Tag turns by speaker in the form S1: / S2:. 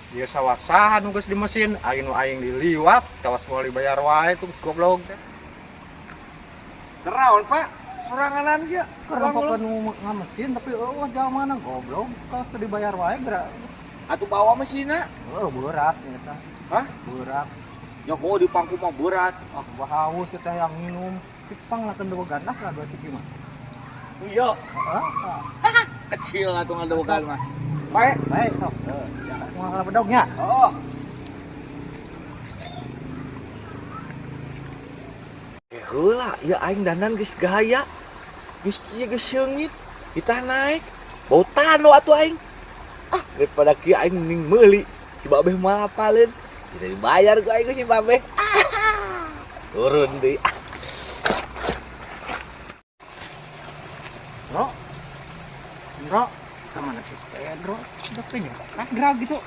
S1: Dia sawasahan nugas di mesin, aing diliwat, tawas mau dibayar wae tuh goblok.
S2: Kerawan pak, soranganan aja.
S1: Karena pokoknya nu mesin tapi jangan mana goblok, kalau sudah dibayar wae gerak.
S2: Atuh bawa mesinnya.
S1: Berat eta.
S2: Hah?
S1: Berat.
S2: Ya kok di pangku mah berat.
S1: Aku haus teh yang minum. Tipang lah kendua ganas lah dua ciki mah.
S2: Iya. Kecil atuh ngadogan mah. Baik.
S1: Baik, sok. Aku ngakal bedognya.
S2: Oh. Heula, ya aing danan geus gaya. Geus kieu geus seungit. Kita naik. Bau tano atuh aing. Daripada kieu aing mending meuli. Si babeh malah apaleun. Kita dibayar ku aing ku si babeh. Turun deui.
S1: Bro. Bro, kemana sih? Bro, udah pengen. Grab gitu.